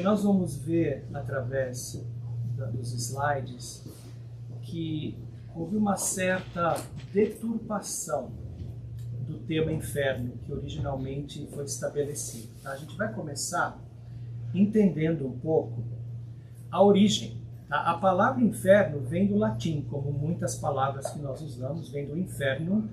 que nós vamos ver através dos slides que houve uma certa deturpação do tema inferno que originalmente foi estabelecido. Tá? A gente vai começar entendendo um pouco a origem. Tá? A palavra inferno vem do latim, como muitas palavras que nós usamos, vem do inferno,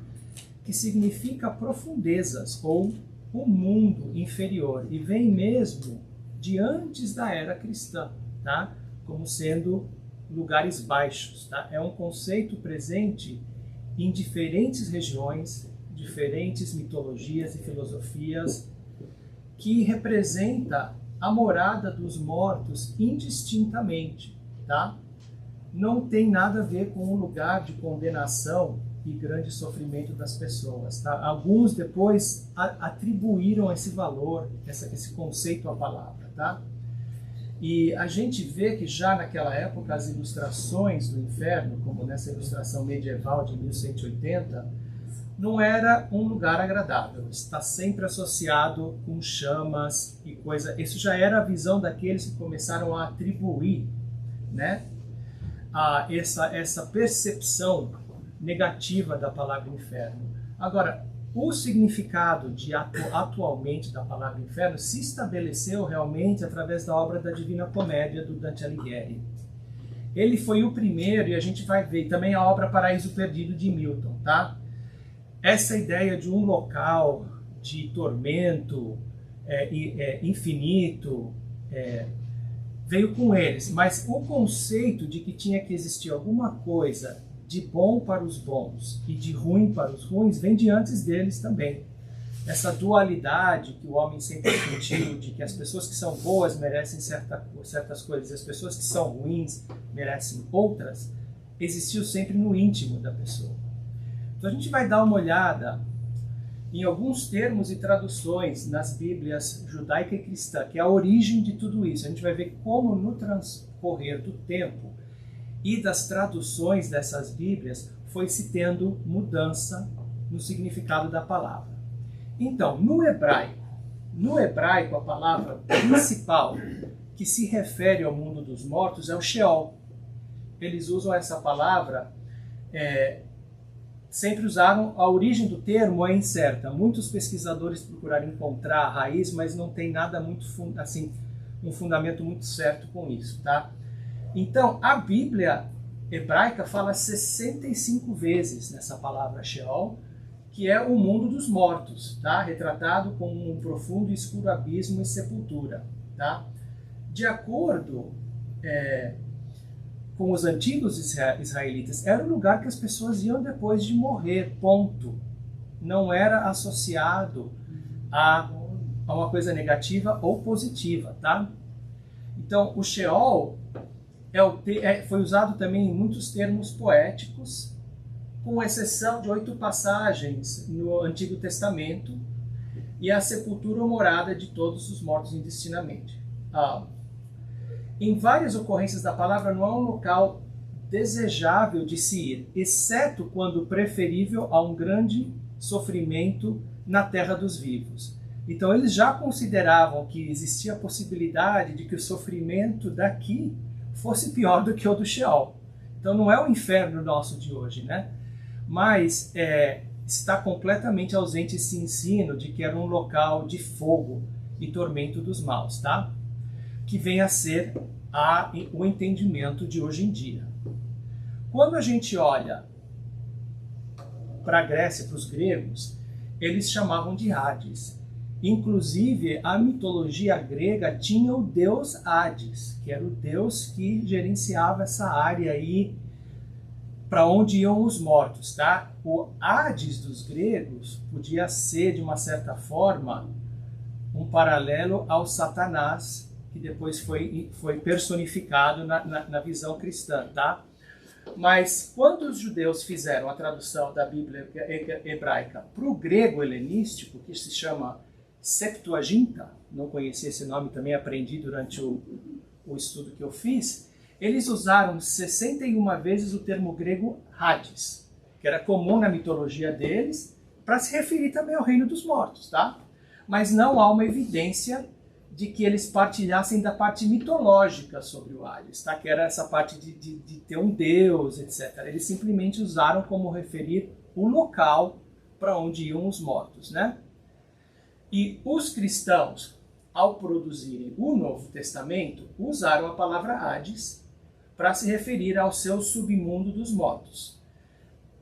que significa profundezas ou o mundo inferior, e vem mesmo de antes da era cristã, tá? Como sendo lugares baixos. Tá? É um conceito presente em diferentes regiões, diferentes mitologias e filosofias, que representa a morada dos mortos indistintamente. Tá? Não tem nada a ver com um lugar de condenação e grande sofrimento das pessoas. Tá? Alguns depois atribuíram esse valor, esse conceito à palavra. Tá? E a gente vê que já naquela época as ilustrações do inferno, como nessa ilustração medieval de 1180, não era um lugar agradável. Está sempre associado com chamas e coisa. Isso já era a visão daqueles que começaram a atribuir, né, essa percepção negativa da palavra inferno. Agora, o significado atualmente da palavra inferno se estabeleceu realmente através da obra da Divina Comédia do Dante Alighieri. Ele foi o primeiro, e a gente vai ver também a obra Paraíso Perdido de Milton, tá? Essa ideia de um local de tormento infinito veio com eles, mas o conceito de que tinha que existir alguma coisa de bom para os bons e de ruim para os ruins vem de antes deles também. Essa dualidade que o homem sempre sentiu, de que as pessoas que são boas merecem certas coisas e as pessoas que são ruins merecem outras, existiu sempre no íntimo da pessoa. Então a gente vai dar uma olhada em alguns termos e traduções nas Bíblias judaica e cristã, que é a origem de tudo isso. A gente vai ver como no transcorrer do tempo e das traduções dessas Bíblias foi se tendo mudança no significado da palavra. Então, no hebraico a palavra principal que se refere ao mundo dos mortos é o Sheol. Eles usam essa palavra, sempre usaram, a origem do termo é incerta. Muitos pesquisadores procuraram encontrar a raiz, mas não tem nada muito, assim, um fundamento muito certo com isso, tá? Então, a Bíblia hebraica fala 65 vezes nessa palavra Sheol, que é o mundo dos mortos, tá? Retratado como um profundo e escuro abismo e sepultura. Tá? De acordo com os antigos israelitas, era o lugar que as pessoas iam depois de morrer, ponto. Não era associado a uma coisa negativa ou positiva. Tá? Então, o Sheol foi usado também em muitos termos poéticos, com exceção de 8 passagens no Antigo Testamento, e a sepultura ou morada de todos os mortos indistintamente. Em várias ocorrências da palavra, não é um local desejável de se ir, exceto quando preferível a um grande sofrimento na terra dos vivos. Então, eles já consideravam que existia a possibilidade de que o sofrimento daqui fosse pior do que o do Sheol. Então, não é o inferno nosso de hoje, né? Mas está completamente ausente esse ensino de que era um local de fogo e tormento dos maus, tá? Que vem a ser o entendimento de hoje em dia. Quando a gente olha para a Grécia, para os gregos, eles chamavam de Hades. Inclusive, a mitologia grega tinha o deus Hades, que era o deus que gerenciava essa área aí para onde iam os mortos, tá? O Hades dos gregos podia ser, de uma certa forma, um paralelo ao Satanás, que depois foi personificado na visão cristã, tá? Mas quando os judeus fizeram a tradução da Bíblia hebraica para o grego helenístico, que se chama Septuaginta, não conhecia esse nome, também aprendi durante o estudo que eu fiz, eles usaram 61 vezes o termo grego Hades, que era comum na mitologia deles, para se referir também ao reino dos mortos, tá? Mas não há uma evidência de que eles partilhassem da parte mitológica sobre o Hades, tá? Que era essa parte de ter um deus, etc. Eles simplesmente usaram como referir o local para onde iam os mortos, né? E os cristãos, ao produzirem o Novo Testamento, usaram a palavra Hades para se referir ao seu submundo dos mortos,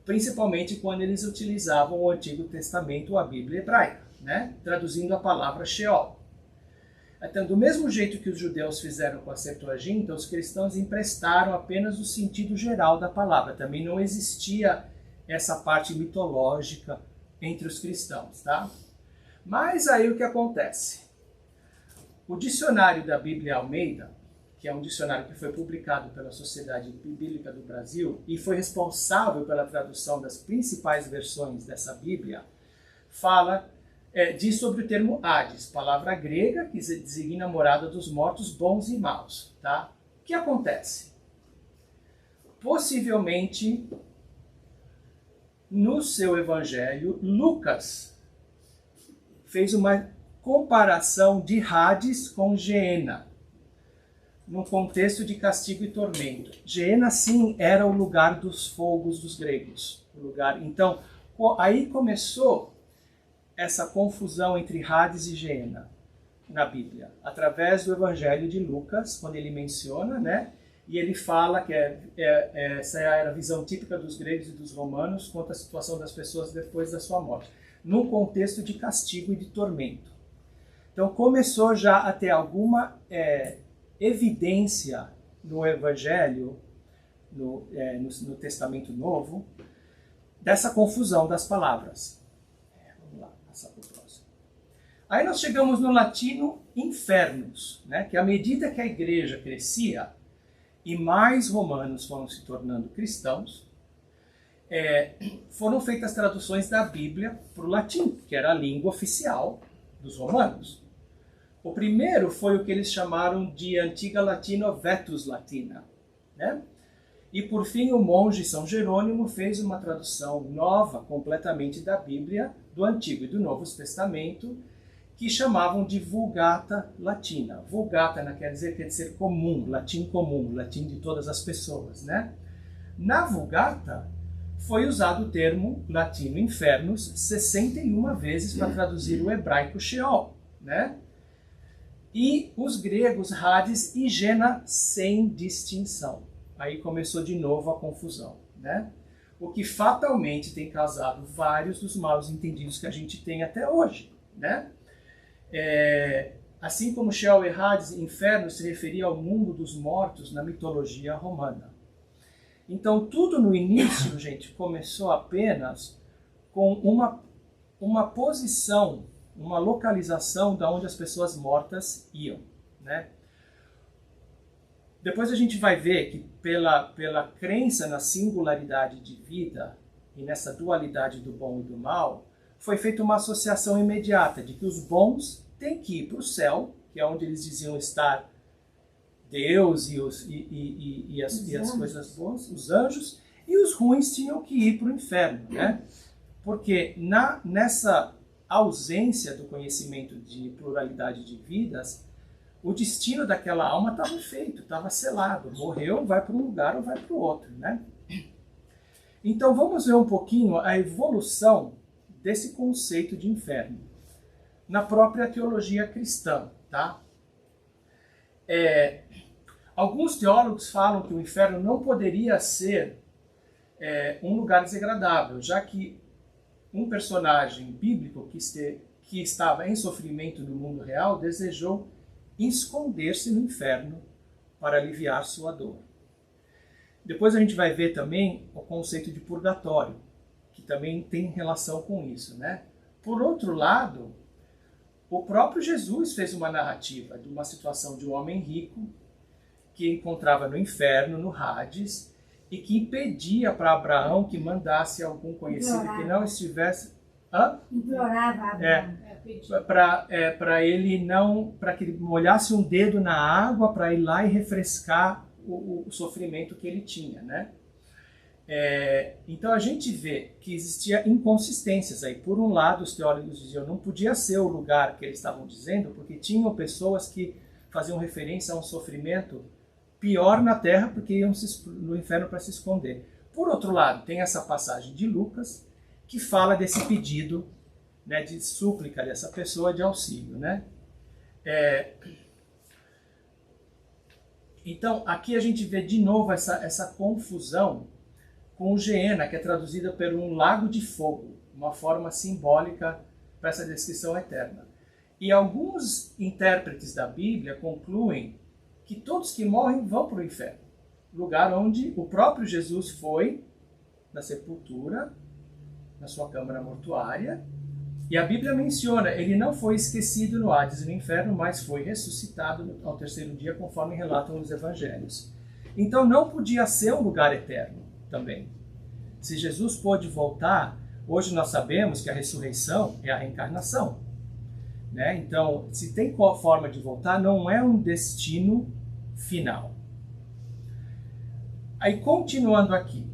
principalmente quando eles utilizavam o Antigo Testamento ou a Bíblia hebraica, né? Traduzindo a palavra Sheol. Então, do mesmo jeito que os judeus fizeram com a Septuaginta, os cristãos emprestaram apenas o sentido geral da palavra. Também não existia essa parte mitológica entre os cristãos, tá? Mas aí o que acontece? O dicionário da Bíblia Almeida, que é um dicionário que foi publicado pela Sociedade Bíblica do Brasil e foi responsável pela tradução das principais versões dessa Bíblia, diz sobre o termo Hades, palavra grega que designa a morada dos mortos bons e maus. Tá? O que acontece? Possivelmente, no seu evangelho, Lucas fez uma comparação de Hades com Geena, num contexto de castigo e tormento. Geena, sim, era o lugar dos fogos dos gregos. Então, aí começou essa confusão entre Hades e Geena na Bíblia, através do Evangelho de Lucas, quando ele menciona, né? E ele fala que essa era a visão típica dos gregos e dos romanos quanto à situação das pessoas depois da sua morte, num contexto de castigo e de tormento. Então começou já a ter alguma evidência no Evangelho, no Testamento Novo, dessa confusão das palavras. Vamos lá, passar para o próximo. Aí nós chegamos no latino infernos, né? Que à medida que a igreja crescia e mais romanos foram se tornando cristãos, foram feitas traduções da Bíblia para o latim, que era a língua oficial dos romanos. O primeiro foi o que eles chamaram de Antiga Latina Vetus Latina, né? E por fim o monge São Jerônimo fez uma tradução nova completamente da Bíblia, do Antigo e do Novo Testamento, que chamavam de Vulgata Latina. Vulgata quer dizer comum, latim de todas as pessoas, né? Na Vulgata foi usado o termo latino infernos 61 vezes para traduzir o hebraico Sheol, né? E os gregos Hades e Geena sem distinção. Aí começou de novo a confusão, né? O que fatalmente tem causado vários dos maus entendidos que a gente tem até hoje, né? Assim como Sheol e Hades, inferno se referia ao mundo dos mortos na mitologia romana. Então tudo no início, gente, começou apenas com uma posição, uma localização da onde as pessoas mortas iam, né? Depois a gente vai ver que pela crença na singularidade de vida e nessa dualidade do bom e do mal, foi feita uma associação imediata de que os bons têm que ir para o céu, que é onde eles diziam estar Deus e as coisas boas, os anjos, e os ruins tinham que ir para o inferno, né? Porque nessa ausência do conhecimento de pluralidade de vidas, o destino daquela alma estava feito, estava selado. Morreu, vai para um lugar ou vai para o outro, né? Então vamos ver um pouquinho a evolução desse conceito de inferno na própria teologia cristã, tá? Alguns teólogos falam que o inferno não poderia ser um lugar desagradável, já que um personagem bíblico que estava em sofrimento no mundo real desejou esconder-se no inferno para aliviar sua dor. Depois a gente vai ver também o conceito de purgatório, que também tem relação com isso, né? Por outro lado, o próprio Jesus fez uma narrativa de uma situação de um homem rico que encontrava no inferno, no Hades, e que impedia para Abraão que mandasse algum conhecido que não estivesse... Implorava Abraão. Para que ele molhasse um dedo na água para ir lá e refrescar o sofrimento que ele tinha, né? Então a gente vê que existia inconsistências aí. Por um lado, os teólogos diziam não podia ser o lugar que eles estavam dizendo, porque tinham pessoas que faziam referência a um sofrimento pior na terra, porque iam no inferno para se esconder. Por outro lado, tem essa passagem de Lucas que fala desse pedido, né, de súplica dessa pessoa de auxílio, né? Então aqui a gente vê de novo essa confusão com o Geena, que é traduzida por um lago de fogo, uma forma simbólica para essa descrição eterna. E alguns intérpretes da Bíblia concluem que todos que morrem vão para o inferno, lugar onde o próprio Jesus foi na sepultura, na sua câmara mortuária, e a Bíblia menciona, ele não foi esquecido no Hades e no inferno, mas foi ressuscitado ao terceiro dia, conforme relatam os evangelhos. Então não podia ser um lugar eterno também. Se Jesus pôde voltar, hoje nós sabemos que a ressurreição é a reencarnação, né? Então, se tem forma de voltar, não é um destino final. Aí, continuando aqui,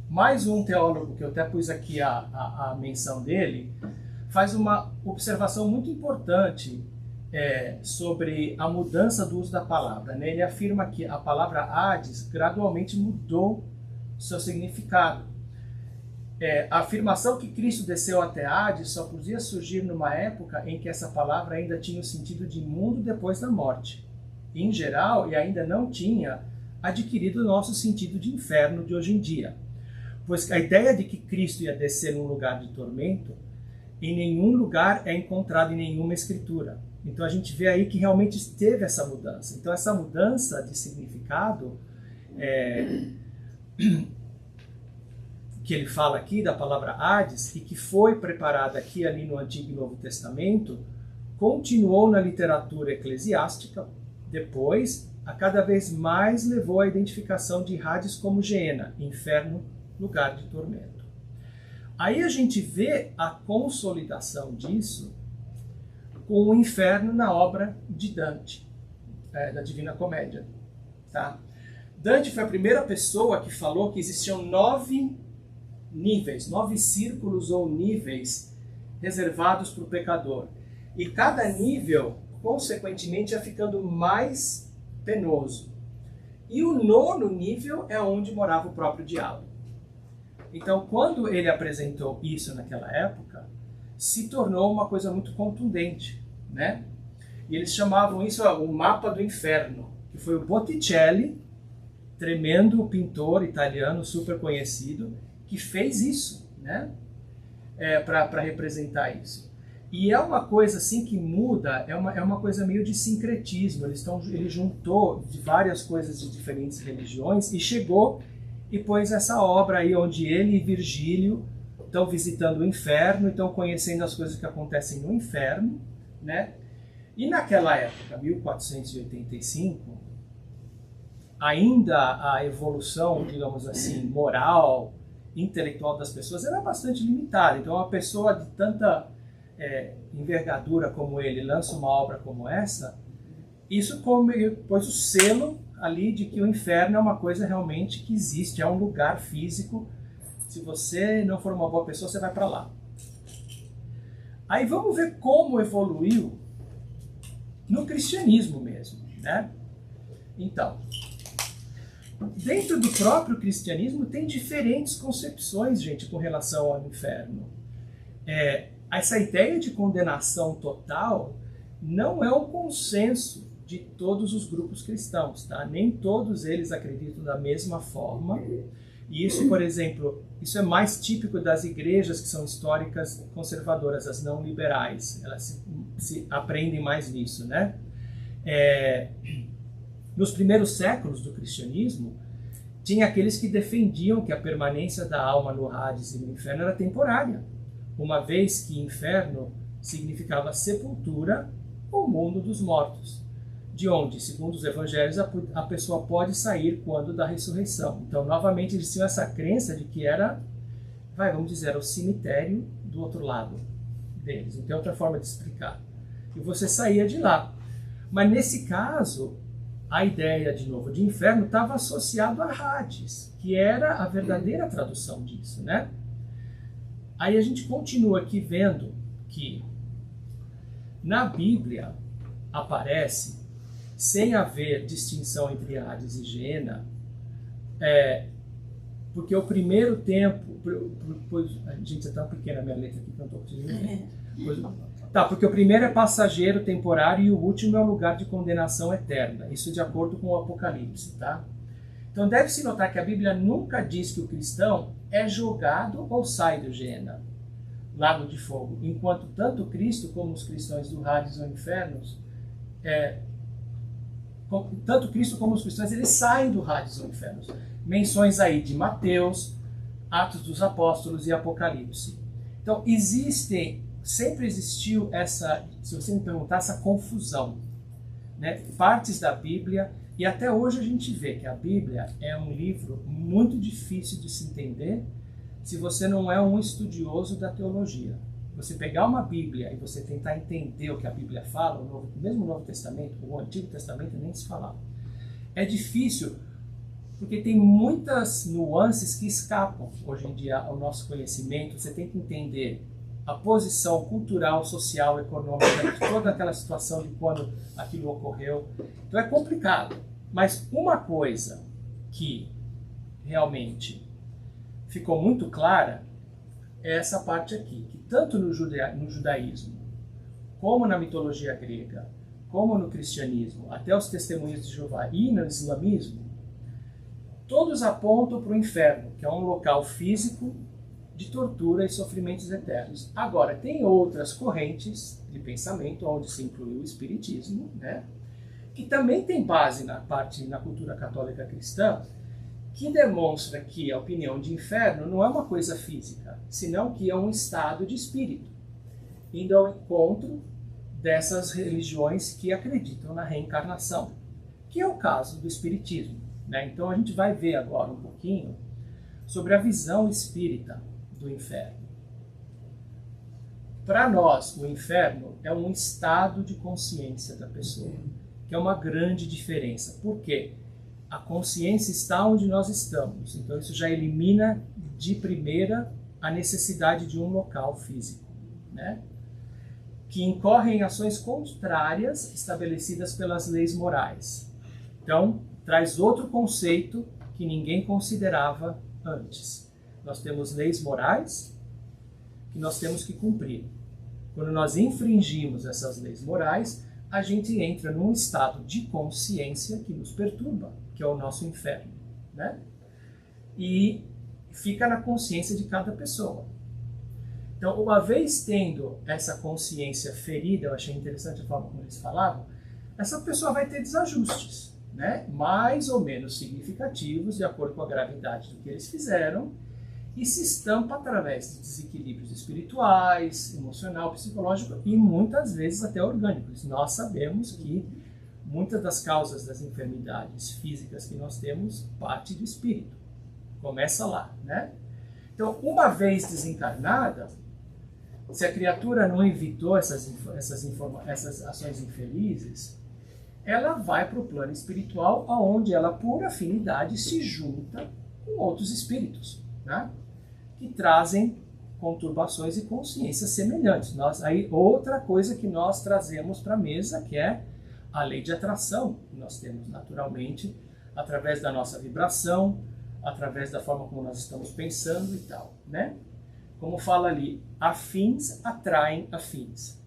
mais um teólogo, que eu até pus aqui a menção dele, faz uma observação muito importante sobre a mudança do uso da palavra, né? Ele afirma que a palavra Hades gradualmente mudou seu significado. A afirmação que Cristo desceu até Hades só podia surgir numa época em que essa palavra ainda tinha o sentido de mundo depois da morte. Em geral, e ainda não tinha adquirido o nosso sentido de inferno de hoje em dia. Pois a ideia de que Cristo ia descer num lugar de tormento, em nenhum lugar é encontrada em nenhuma escritura. Então a gente vê aí que realmente teve essa mudança. Então essa mudança de significado que ele fala aqui da palavra Hades, e que foi preparada aqui ali no Antigo e Novo Testamento, continuou na literatura eclesiástica, depois, a cada vez mais levou à identificação de Hades como Geena, inferno, lugar de tormento. Aí a gente vê a consolidação disso com o inferno na obra de Dante, da Divina Comédia. Tá? Dante foi a primeira pessoa que falou que existiam 9 níveis, 9 círculos ou níveis reservados para o pecador. E cada nível, consequentemente, ia ficando mais penoso. E o 9º nível é onde morava o próprio diabo. Então, quando ele apresentou isso naquela época, se tornou uma coisa muito contundente, né? E eles chamavam isso o mapa do inferno, que foi o Botticelli, tremendo pintor italiano super conhecido, que fez isso, né? Para representar isso. E é uma coisa assim que muda, é uma coisa meio de sincretismo. Ele juntou de várias coisas de diferentes religiões e chegou e pôs essa obra aí onde ele e Virgílio estão visitando o inferno, estão conhecendo as coisas que acontecem no inferno, né? E naquela época, 1485, ainda a evolução, digamos assim, moral, intelectual das pessoas era bastante limitada. Então, uma pessoa de tanta envergadura como ele lança uma obra como essa, isso pôs o selo ali de que o inferno é uma coisa realmente que existe, é um lugar físico. Se você não for uma boa pessoa, você vai para lá. Aí vamos ver como evoluiu no cristianismo mesmo, né? Então, dentro do próprio cristianismo tem diferentes concepções, gente, com relação ao inferno. Essa ideia de condenação total não é um consenso de todos os grupos cristãos, tá? Nem todos eles acreditam da mesma forma. E isso, por exemplo, isso é mais típico das igrejas que são históricas conservadoras, as não liberais. Elas se aprendem mais nisso, né? Nos primeiros séculos do cristianismo, tinha aqueles que defendiam que a permanência da alma no Hades e no inferno era temporária, uma vez que inferno significava sepultura ou mundo dos mortos, de onde, segundo os evangelhos, a pessoa pode sair quando da ressurreição. Então, novamente, eles tinham essa crença de que era, vamos dizer, o cemitério do outro lado deles. Não tem outra forma de explicar. E você saía de lá. Mas, nesse caso, a ideia, de novo, de inferno estava associado a Hades, que era a verdadeira tradução disso, né? Aí a gente continua aqui vendo que na Bíblia aparece, sem haver distinção entre Hades e Geena, porque o primeiro tempo... Gente, é tão pequena a minha letra aqui que eu não estou conseguindo ver. Tá, porque o primeiro é passageiro, temporário, e o último é o lugar de condenação eterna. Isso de acordo com o Apocalipse, tá? Então deve-se notar que a Bíblia nunca diz que o cristão é jogado ou sai do Geena, lago de fogo, enquanto tanto Cristo como os cristãos do Hades ou infernos, tanto Cristo como os cristãos, eles saem do Hades ou infernos. Menções aí de Mateus, Atos dos Apóstolos e Apocalipse. Então sempre existiu essa, se você me perguntar, essa confusão, né? Partes da Bíblia, e até hoje a gente vê que a Bíblia é um livro muito difícil de se entender se você não é um estudioso da teologia. Você pegar uma Bíblia e você tentar entender o que a Bíblia fala, mesmo o Novo Testamento, o Antigo Testamento nem se falava. É difícil porque tem muitas nuances que escapam hoje em dia ao nosso conhecimento. Você tem que entender a posição cultural, social, econômica de toda aquela situação de quando aquilo ocorreu. Então é complicado. Mas uma coisa que realmente ficou muito clara é essa parte aqui, que tanto no judaísmo, como na mitologia grega, como no cristianismo, até os testemunhos de Jeová e no islamismo, todos apontam para o inferno, que é um local físico de tortura e sofrimentos eternos. Agora, tem outras correntes de pensamento, onde se inclui o espiritismo, né, que também tem base na cultura católica cristã, que demonstra que a opinião de inferno não é uma coisa física, senão que é um estado de espírito, indo ao encontro dessas religiões que acreditam na reencarnação, que é o caso do espiritismo, né? Então a gente vai ver agora um pouquinho sobre a visão espírita do inferno. Para nós, o inferno é um estado de consciência da pessoa, que é uma grande diferença. Por quê? A consciência está onde nós estamos, então isso já elimina de primeira a necessidade de um local físico, né? Que incorre em ações contrárias estabelecidas pelas leis morais. Então, traz outro conceito que ninguém considerava antes. Nós temos leis morais que nós temos que cumprir. Quando nós infringimos essas leis morais, a gente entra num estado de consciência que nos perturba, que é o nosso inferno, né? E fica na consciência de cada pessoa. Então, uma vez tendo essa consciência ferida, eu achei interessante a forma como eles falavam, essa pessoa vai ter desajustes, né? Mais ou menos significativos, de acordo com a gravidade do que eles fizeram, e se estampa através de desequilíbrios espirituais, emocional, psicológico e muitas vezes até orgânicos. Nós sabemos que muitas das causas das enfermidades físicas que nós temos parte do espírito. Começa lá, né? Então, uma vez desencarnada, se a criatura não evitou essas ações infelizes, ela vai para o plano espiritual, onde ela, por afinidade, se junta com outros espíritos, né? Que trazem conturbações e consciências semelhantes. Aí, outra coisa que nós trazemos para a mesa, que é a lei de atração, que nós temos naturalmente, através da nossa vibração, através da forma como nós estamos pensando e tal, né? Como fala ali, afins atraem afins.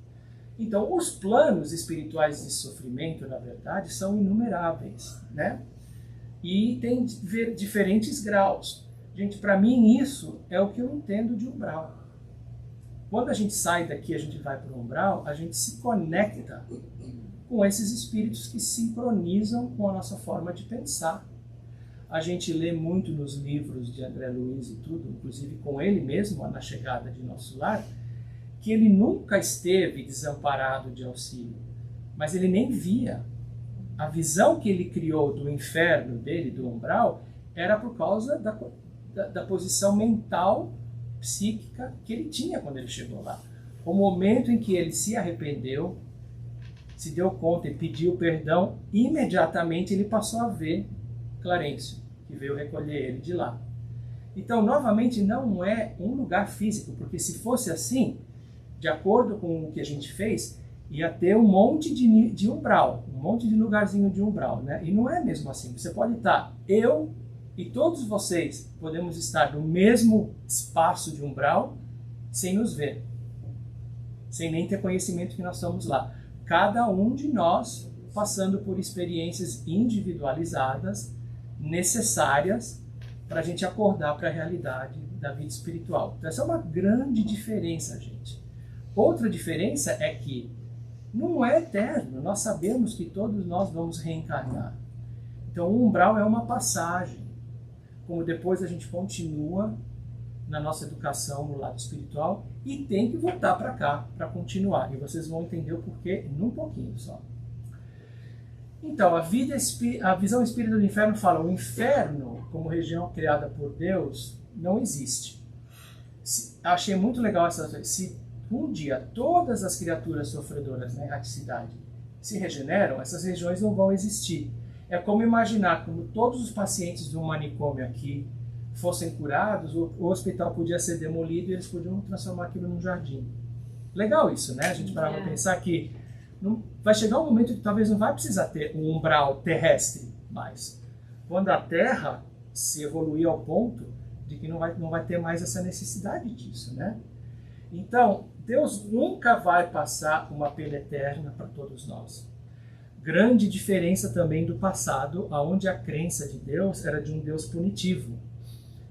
Então, os planos espirituais de sofrimento, na verdade, são inumeráveis, né? E tem diferentes graus. Gente, para mim isso é o que eu entendo de umbral. Quando a gente sai daqui, a gente vai para o umbral, a gente se conecta com esses espíritos que sincronizam com a nossa forma de pensar. A gente lê muito nos livros de André Luiz e tudo, inclusive com ele mesmo, na chegada de Nosso Lar, que ele nunca esteve desamparado de auxílio, mas ele nem via. A visão que ele criou do inferno dele, do umbral, era por causa da posição mental, psíquica que ele tinha quando ele chegou lá. O momento em que ele se arrependeu, se deu conta e pediu perdão, imediatamente ele passou a ver Clarencio, que veio recolher ele de lá. Então, novamente, não é um lugar físico, porque se fosse assim, de acordo com o que a gente fez, ia ter um monte de umbral, um monte de lugarzinho de umbral, né? E não é mesmo assim. Você pode estar, eu e todos vocês podemos estar no mesmo espaço de umbral sem nos ver, sem nem ter conhecimento que nós estamos lá. Cada um de nós passando por experiências individualizadas, necessárias para a gente acordar para a realidade da vida espiritual. Então, essa é uma grande diferença, gente. Outra diferença é que não é eterno. Nós sabemos que todos nós vamos reencarnar. Então, o umbral é uma passagem. Como depois a gente continua na nossa educação no lado espiritual e tem que voltar para cá para continuar. E vocês vão entender o porquê num pouquinho só. Então, a visão espírita do inferno fala: o inferno, como região criada por Deus, não existe. Achei muito legal essa coisa. Se um dia todas as criaturas sofredoras na erraticidade se regeneram, essas regiões não vão existir. É como imaginar como todos os pacientes de um manicômio aqui fossem curados, o hospital podia ser demolido e eles podiam transformar aquilo num jardim. Legal isso, né? A gente parava para pensar que vai chegar um momento que talvez não vai precisar ter um umbral terrestre mais. Quando a Terra se evoluir ao ponto de que não vai ter mais essa necessidade disso, né? Então, Deus nunca vai passar uma pena eterna para todos nós. Grande diferença também do passado, onde a crença de Deus era de um Deus punitivo.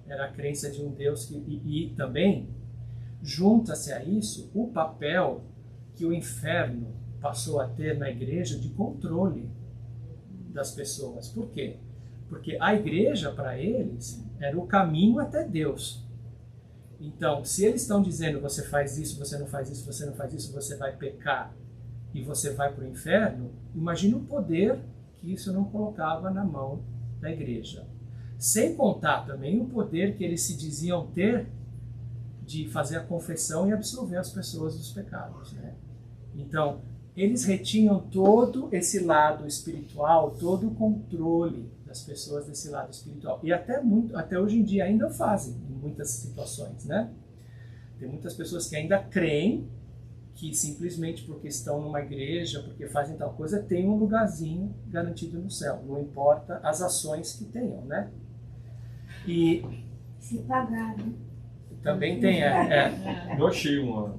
Era a crença de um Deus que... E também, junta-se a isso, o papel que o inferno passou a ter na igreja de controle das pessoas. Por quê? Porque a igreja, para eles, era o caminho até Deus. Então, se eles estão dizendo: você faz isso, você não faz isso, você não faz isso, você vai pecar e você vai para o inferno, imagina o poder que isso não colocava na mão da igreja. Sem contar também o poder que eles se diziam ter de fazer a confissão e absolver as pessoas dos pecados, né? Então, eles retinham todo esse lado espiritual, todo o controle das pessoas desse lado espiritual. E até hoje em dia ainda fazem, em muitas situações, né? Tem muitas pessoas que ainda creem que simplesmente porque estão numa igreja, porque fazem tal coisa, tem um lugarzinho garantido no céu. Não importa as ações que tenham, né? E se pagar, né? Também tem, Eu achei uma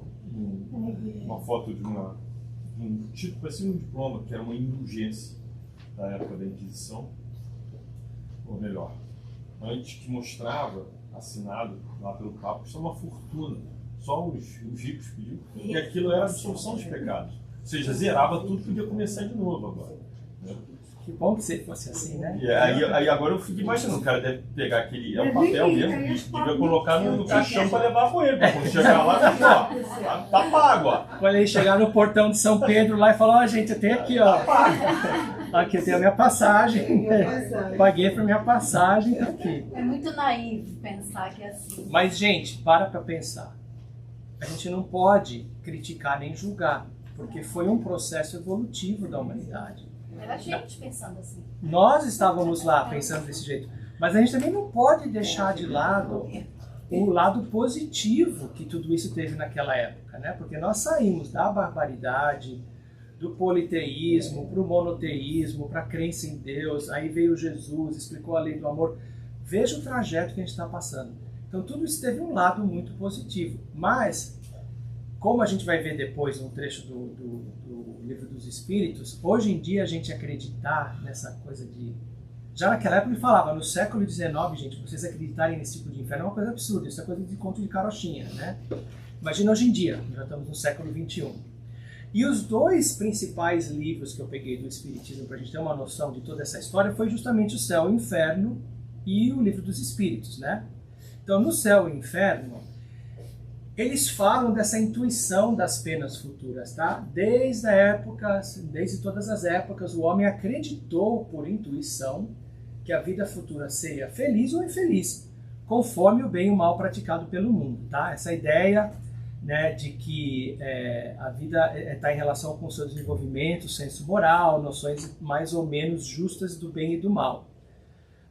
foto de um tipo, parecia um diploma, que era uma indulgência da época da Inquisição, ou melhor, antes, que mostrava, assinado lá pelo Papa, isso é uma fortuna, só os ricos pediam, e aquilo era a absolução dos pecados, ou seja, zerava tudo, podia começar de novo agora, né? Que bom que você fosse assim, né? E aí agora eu fico imaginando, o cara deve pegar aquele, é um papel mesmo, e devia colocar no caixão para levar com ele, para quando chegar lá, ó, tá pago, ó. Quando ele chegar no portão de São Pedro lá e falar: ó, gente, eu tenho aqui, ó, aqui eu tenho a minha passagem, paguei para minha passagem, tá aqui. É muito naivo pensar que é assim. Mas, gente, para pensar. A gente não pode criticar nem julgar, porque foi um processo evolutivo da humanidade. Era a gente pensando assim. Nós estávamos lá pensando desse jeito, mas a gente também não pode deixar de lado o lado positivo que tudo isso teve naquela época, né? Porque nós saímos da barbaridade, do politeísmo para o monoteísmo, para a crença em Deus, aí veio Jesus, explicou a lei do amor. Veja o trajeto que a gente está passando. Então tudo isso teve um lado muito positivo, mas como a gente vai ver depois no trecho do Livro dos Espíritos, hoje em dia a gente acreditar nessa coisa de... Já naquela época ele falava, no século XIX, gente, vocês acreditarem nesse tipo de inferno é uma coisa absurda, isso é coisa de conto de carochinha, né? Imagina hoje em dia, já estamos no século XXI. E os dois principais livros que eu peguei do Espiritismo para a gente ter uma noção de toda essa história foi justamente o Céu e o Inferno e o Livro dos Espíritos, né? Então, no Céu e o Inferno, eles falam dessa intuição das penas futuras, tá? Desde todas as épocas, o homem acreditou por intuição que a vida futura seria feliz ou infeliz, conforme o bem e o mal praticado pelo mundo, tá? Essa ideia né, de que a vida está em relação com o seu desenvolvimento, senso moral, noções mais ou menos justas do bem e do mal.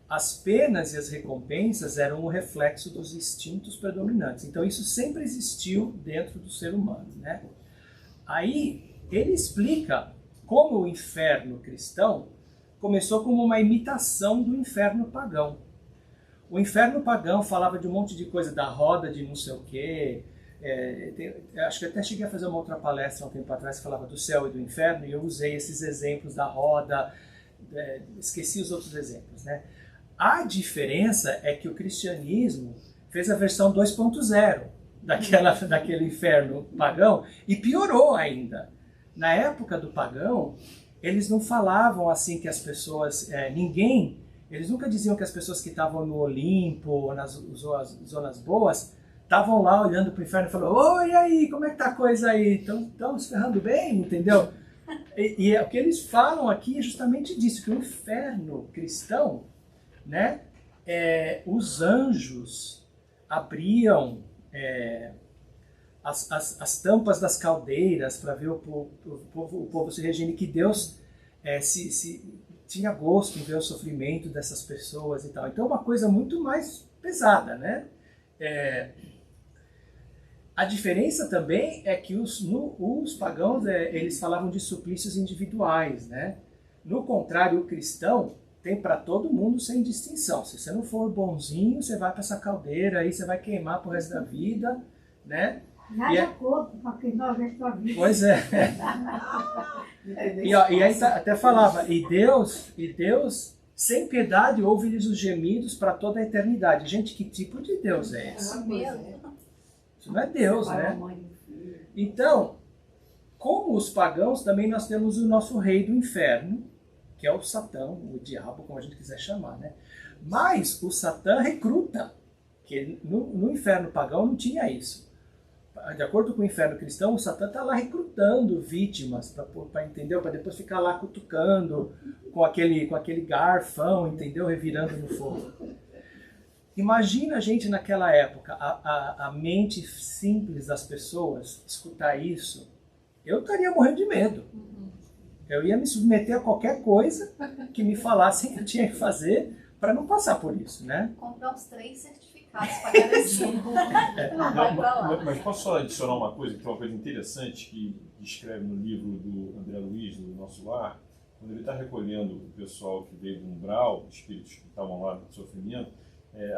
As penas e as recompensas eram o reflexo dos instintos predominantes. Então isso sempre existiu dentro do ser humano, né? Aí ele explica como o inferno cristão começou como uma imitação do inferno pagão. O inferno pagão falava de um monte de coisa, da roda de não sei o quê. Acho que até cheguei a fazer uma outra palestra há um tempo atrás que falava do céu e do inferno, e eu usei esses exemplos da roda, esqueci os outros exemplos, né? A diferença é que o cristianismo fez a versão 2.0 daquele inferno pagão e piorou ainda. Na época do pagão, eles não falavam assim que as pessoas, eles nunca diziam que as pessoas que estavam no Olimpo ou nas zonas boas estavam lá olhando para o inferno e falando: oi, aí, como é que tá a coisa aí? Estão se ferrando bem, entendeu? E o que eles falam aqui é justamente disso, que o inferno cristão, né, os anjos abriam as tampas das caldeiras para ver o povo se regindo, que Deus tinha gosto em ver o sofrimento dessas pessoas e tal. Então é uma coisa muito mais pesada, né? A diferença também é que os pagãos eles falavam de suplícios individuais, né? No contrário, o cristão tem para todo mundo sem distinção. Se você não for bonzinho, você vai para essa caldeira, aí você vai queimar pro resto da vida, né? Haja corpo para queimar o resto da vida. Pois é. E aí até falava, e Deus, sem piedade, ouve-lhes os gemidos para toda a eternidade. Gente, que tipo de Deus é esse? Isso não é Deus, né? Então, como os pagãos, também nós temos o nosso rei do inferno, que é o Satã, o diabo, como a gente quiser chamar, né? Mas o Satã recruta, que no inferno pagão não tinha isso. De acordo com o inferno cristão, o Satã está lá recrutando vítimas, entendeu? Para depois ficar lá cutucando com aquele garfão, entendeu? Revirando no fogo. Imagina a gente naquela época, a mente simples das pessoas, escutar isso. Eu estaria morrendo de medo. Eu ia me submeter a qualquer coisa que me falassem que eu tinha que fazer para não passar por isso, né? Comprar uns 3 certificados para garantir. Não vai pra lá. Mas posso só adicionar uma coisa, que é uma coisa interessante que descreve no livro do André Luiz, do Nosso Lar, quando ele está recolhendo o pessoal que veio do umbral, os espíritos que estavam lá no sofrimento.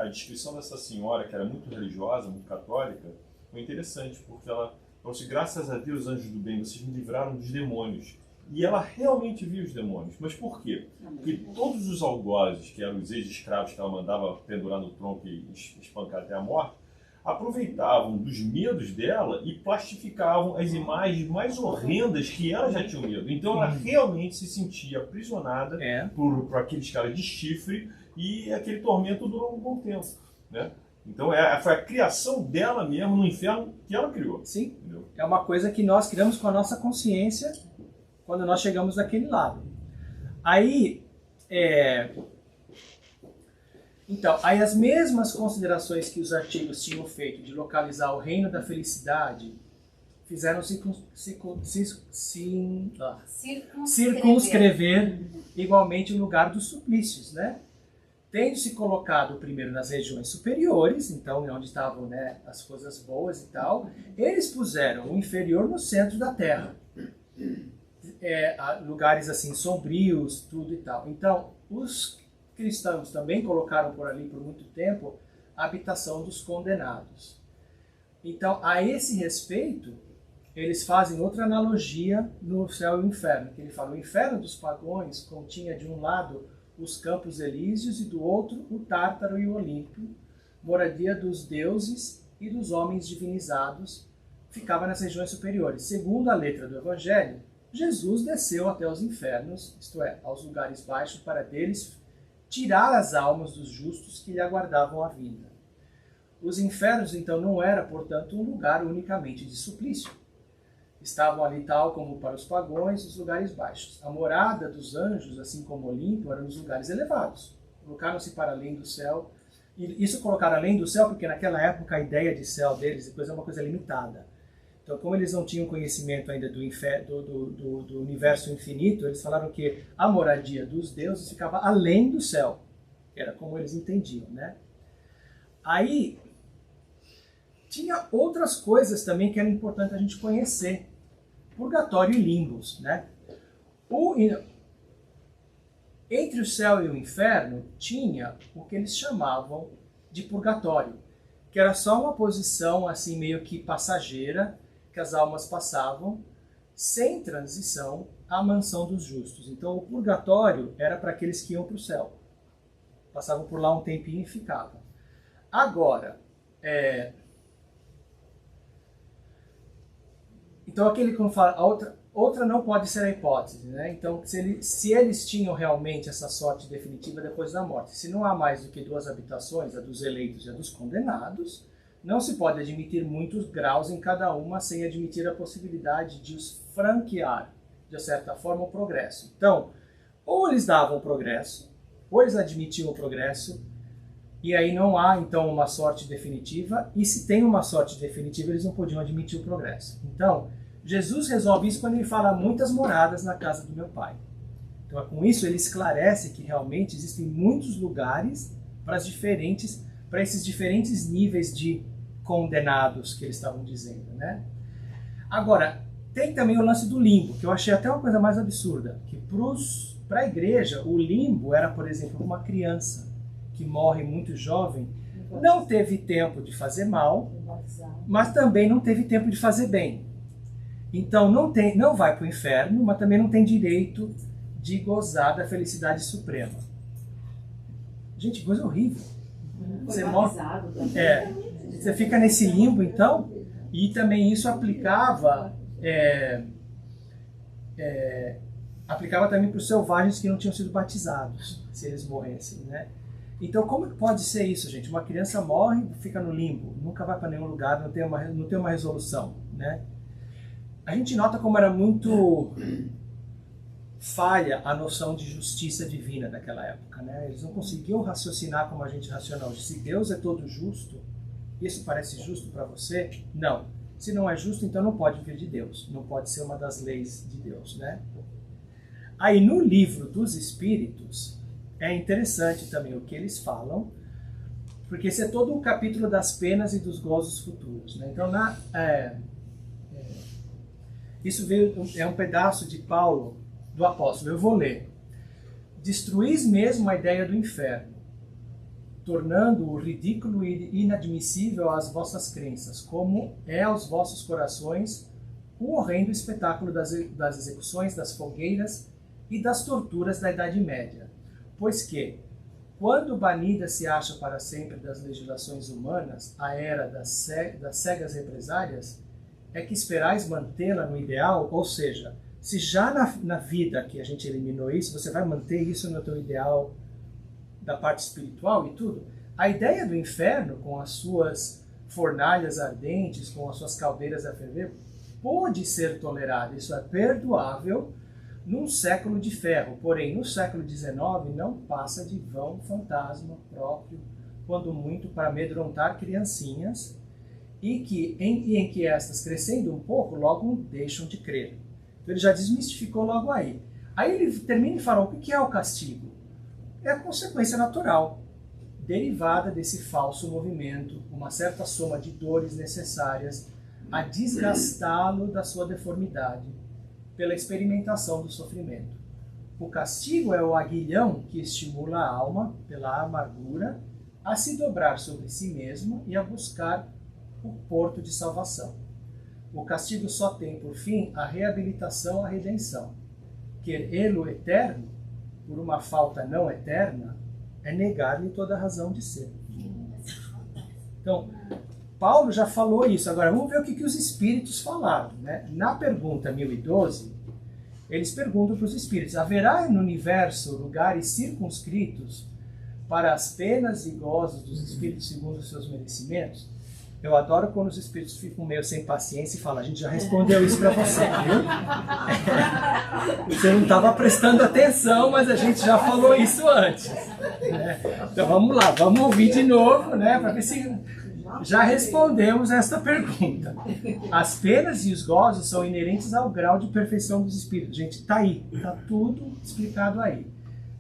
A descrição dessa senhora, que era muito religiosa, muito católica, foi interessante, porque ela falou assim: graças a Deus, anjos do bem, vocês me livraram dos demônios. E ela realmente viu os demônios. Mas por quê? Porque todos os algozes, que eram os ex-escravos que ela mandava pendurar no tronco e espancar até a morte, aproveitavam dos medos dela e plastificavam as imagens mais horrendas que ela já tinha medo. Então ela realmente se sentia aprisionada por aqueles caras de chifre, e aquele tormento durou um bom tempo, né? Então foi a criação dela mesmo no inferno que ela criou. Sim, entendeu? É uma coisa que nós criamos com a nossa consciência quando nós chegamos daquele lado. Aí as mesmas considerações que os artigos tinham feito de localizar o reino da felicidade fizeram circunscrever igualmente o lugar dos suplícios, né? Tendo-se colocado primeiro nas regiões superiores, então onde estavam, né, as coisas boas e tal, eles puseram o inferior no centro da terra. Lugares assim sombrios, tudo e tal. Então, os cristãos também colocaram por ali por muito tempo a habitação dos condenados. Então, a esse respeito, eles fazem outra analogia no céu e o inferno, que ele fala: o inferno dos pagões continha de um lado os campos elíseos e do outro o Tártaro e o Olimpo, moradia dos deuses e dos homens divinizados, ficava nas regiões superiores. Segundo a letra do Evangelho, Jesus desceu até os infernos, isto é, aos lugares baixos, para deles tirar as almas dos justos que lhe aguardavam a vinda. Os infernos, então, não era, portanto, um lugar unicamente de suplício. Estavam ali, tal como para os pagões, os lugares baixos. A morada dos anjos, assim como o Olimpo, eram os lugares elevados. Colocaram-se para além do céu. E isso colocaram além do céu porque naquela época a ideia de céu deles depois é uma coisa limitada. Então, como eles não tinham conhecimento ainda do universo infinito, eles falaram que a moradia dos deuses ficava além do céu. Era como eles entendiam, né? Aí, tinha outras coisas também que era importante a gente conhecer. Purgatório e limbos, né? Entre o céu e o inferno, tinha o que eles chamavam de purgatório, que era só uma posição assim meio que passageira, que as almas passavam, sem transição à mansão dos justos. Então o purgatório era para aqueles que iam para o céu. Passavam por lá um tempinho e ficavam. Agora, então aquele como fala, outra não pode ser a hipótese, né? Então se eles tinham realmente essa sorte definitiva depois da morte, se não há mais do que duas habitações, a dos eleitos e a dos condenados, não se pode admitir muitos graus em cada uma sem admitir a possibilidade de os franquear, de certa forma, o progresso. Então, ou eles davam o progresso, ou eles admitiam o progresso, e aí não há, então, uma sorte definitiva, e se tem uma sorte definitiva, eles não podiam admitir o progresso. Então, Jesus resolve isso quando ele fala muitas moradas na casa do meu Pai. Então, com isso, ele esclarece que realmente existem muitos lugares para esses diferentes níveis de condenados que eles estavam dizendo, né? Agora, tem também o lance do limbo, que eu achei até uma coisa mais absurda, que para a igreja, o limbo era, por exemplo, uma criança que morre muito jovem, não teve tempo de fazer mal, mas também não teve tempo de fazer bem. Então não vai para o inferno, mas também não tem direito de gozar da felicidade suprema. Gente, coisa horrível. Você morre, você fica nesse limbo, então, e também isso aplicava também para os selvagens que não tinham sido batizados, se eles morressem, né? Então, como pode ser isso, gente? Uma criança morre, fica no limbo, nunca vai para nenhum lugar, não tem uma resolução, né? A gente nota como era muito falha a noção de justiça divina daquela época, né? Eles não conseguiam raciocinar como a gente raciona hoje. Se Deus é todo justo, isso parece justo para você? Não. Se não é justo, então não pode vir de Deus. Não pode ser uma das leis de Deus, né? Aí no livro dos Espíritos, é interessante também o que eles falam, porque esse é todo um capítulo das penas e dos gozos futuros, né? Então, isso é um pedaço de Paulo, do apóstolo. Eu vou ler. Destruís mesmo a ideia do inferno, tornando-o ridículo e inadmissível às vossas crenças, como é aos vossos corações o horrendo espetáculo das execuções, das fogueiras e das torturas da Idade Média. Pois que, quando banida se acha para sempre das legislações humanas a era das cegas represálias, é que esperais mantê-la no ideal? Ou seja, se já na vida que a gente eliminou isso, você vai manter isso no teu ideal da parte espiritual e tudo? A ideia do inferno, com as suas fornalhas ardentes, com as suas caldeiras a ferver, pode ser tolerada, isso é perdoável num século de ferro, porém no século XIX não passa de vão fantasma próprio, quando muito para amedrontar criancinhas, e em que estas, crescendo um pouco, logo deixam de crer. Então ele já desmistificou logo aí. Aí ele termina e fala, o que é o castigo? É a consequência natural, derivada desse falso movimento, uma certa soma de dores necessárias a desgastá-lo da sua deformidade, pela experimentação do sofrimento. O castigo é o aguilhão que estimula a alma, pela amargura, a se dobrar sobre si mesma e a buscar o porto de salvação. O castigo só tem por fim a reabilitação, a redenção. Quer-lo eterno, por uma falta não eterna, é negar-lhe toda a razão de ser. Então, Paulo já falou isso. Agora, vamos ver o que os espíritos falaram, né? Na pergunta 1012, eles perguntam para os espíritos, haverá no universo lugares circunscritos para as penas e gozos dos espíritos segundo os seus merecimentos? Eu adoro quando os espíritos ficam meio sem paciência e falam, a gente já respondeu isso para você, viu? Você não estava prestando atenção, mas a gente já falou isso antes. Né? Então vamos lá, vamos ouvir de novo, né? Para ver se Já respondemos esta pergunta. As penas e os gozos são inerentes ao grau de perfeição dos espíritos. Gente, tá aí, tá tudo explicado aí.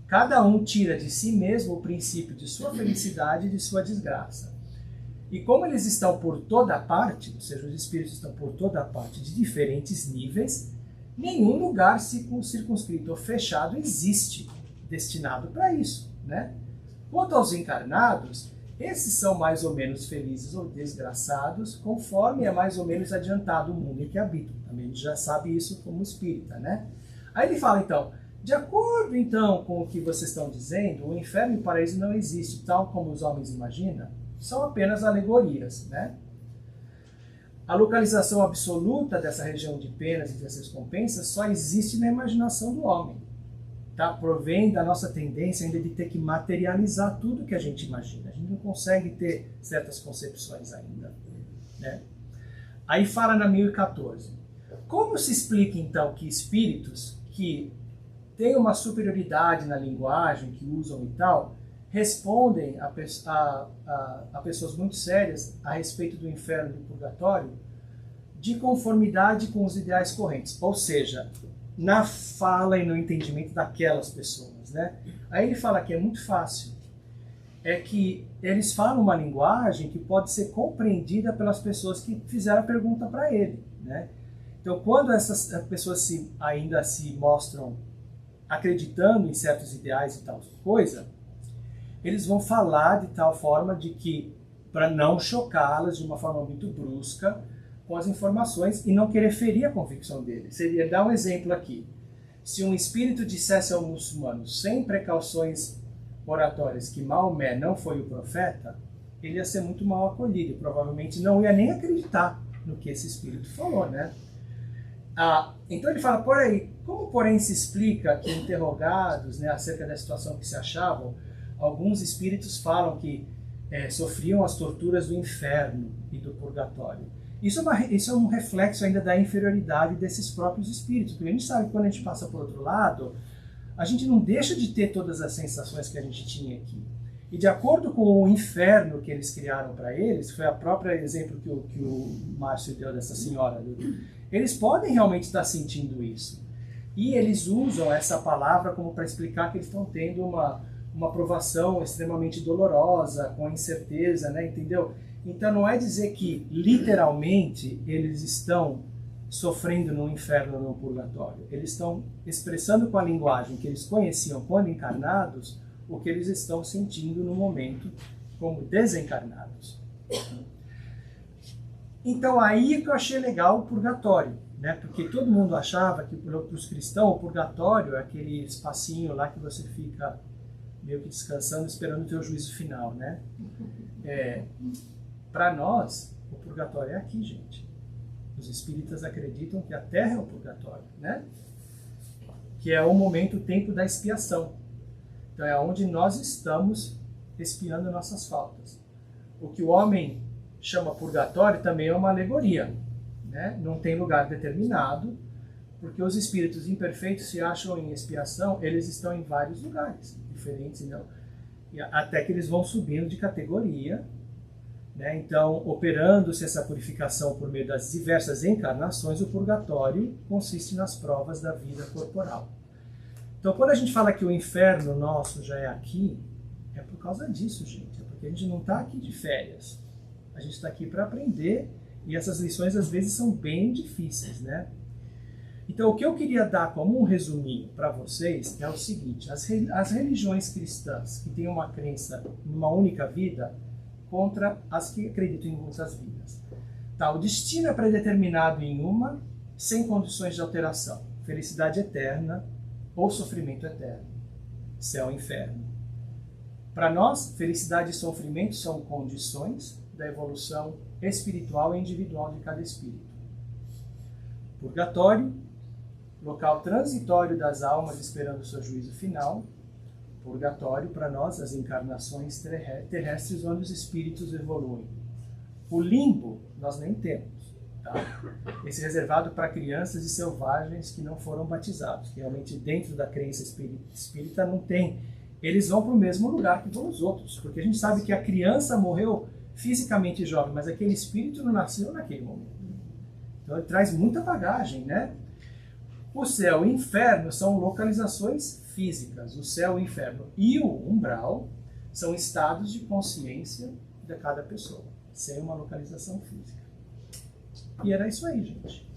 Cada um tira de si mesmo o princípio de sua felicidade e de sua desgraça. E como eles estão por toda parte, ou seja, os espíritos estão por toda parte de diferentes níveis, nenhum lugar circunscrito ou fechado existe destinado para isso, né? Quanto aos encarnados, esses são mais ou menos felizes ou desgraçados, conforme é mais ou menos adiantado o mundo em que habitam. Também a gente já sabe isso como espírita, né? Aí ele fala então, de acordo então com o que vocês estão dizendo, o inferno e o paraíso não existe, tal como os homens imaginam, são apenas alegorias, né? A localização absoluta dessa região de penas e dessas recompensas só existe na imaginação do homem. Tá? Provém da nossa tendência ainda de ter que materializar tudo que a gente imagina. A gente não consegue ter certas concepções ainda, né? Aí fala na 1014. Como se explica então que espíritos que têm uma superioridade na linguagem que usam e tal, respondem a pessoas muito sérias a respeito do inferno e do purgatório de conformidade com os ideais correntes, ou seja, na fala e no entendimento daquelas pessoas, né? Aí ele fala que é muito fácil, é que eles falam uma linguagem que pode ser compreendida pelas pessoas que fizeram a pergunta para ele, né? Então, quando essas pessoas ainda se mostram acreditando em certos ideais e tal coisa, eles vão falar de tal forma de que, para não chocá-las de uma forma muito brusca com as informações e não querer ferir a convicção deles. Seria dar um exemplo aqui. Se um espírito dissesse ao muçulmano, sem precauções oratórias, que Maomé não foi o profeta, ele ia ser muito mal acolhido. Provavelmente não ia nem acreditar no que esse espírito falou, né? Então ele fala, como porém se explica que interrogados, né, acerca da situação que se achavam, alguns espíritos falam que sofriam as torturas do inferno e do purgatório. Isso é um reflexo ainda da inferioridade desses próprios espíritos, porque a gente sabe que quando a gente passa por outro lado, a gente não deixa de ter todas as sensações que a gente tinha aqui. E de acordo com o inferno que eles criaram para eles, foi a própria exemplo que o Márcio deu dessa senhora, eles podem realmente estar sentindo isso. E eles usam essa palavra como para explicar que eles estão tendo uma provação extremamente dolorosa, com incerteza, né? Entendeu? Então não é dizer que literalmente eles estão sofrendo no inferno ou no purgatório. Eles estão expressando com a linguagem que eles conheciam quando encarnados o que eles estão sentindo no momento como desencarnados. Então aí que eu achei legal o purgatório, né? Porque todo mundo achava que para os cristãos o purgatório é aquele espacinho lá que você fica meio que descansando, esperando o teu juízo final, né? Para nós, o purgatório é aqui, gente. Os espíritas acreditam que a Terra é o purgatório, né? Que é o tempo da expiação. Então é onde nós estamos expiando nossas faltas. O que o homem chama purgatório também é uma alegoria, né? Não tem lugar determinado, porque os espíritos imperfeitos se acham em expiação, eles estão em vários lugares diferentes, não? Até que eles vão subindo de categoria, né? Então, operando-se essa purificação por meio das diversas encarnações, o purgatório consiste nas provas da vida corporal. Então, quando a gente fala que o inferno nosso já é aqui, é por causa disso, gente. É porque a gente não está aqui de férias. A gente está aqui para aprender e essas lições, às vezes, são bem difíceis, né? Então, o que eu queria dar como um resuminho para vocês é o seguinte: as religiões cristãs que têm uma crença numa única vida contra as que acreditam em muitas vidas. Tá, o destino é predeterminado em uma, sem condições de alteração. Felicidade eterna ou sofrimento eterno. Céu e inferno. Para nós, felicidade e sofrimento são condições da evolução espiritual e individual de cada espírito. Purgatório, local transitório das almas esperando o seu juízo final. Purgatório, para nós, as encarnações terrestres onde os espíritos evoluem. O limbo, nós nem temos. Tá? Esse é reservado para crianças e selvagens que não foram batizados, que realmente dentro da crença espírita não tem. Eles vão para o mesmo lugar que vão os outros, porque a gente sabe que a criança morreu fisicamente jovem, mas aquele espírito não nasceu naquele momento. Então ele traz muita bagagem, né? O céu e o inferno são localizações físicas. O céu, o inferno e o umbral são estados de consciência de cada pessoa, sem uma localização física. E era isso aí, gente.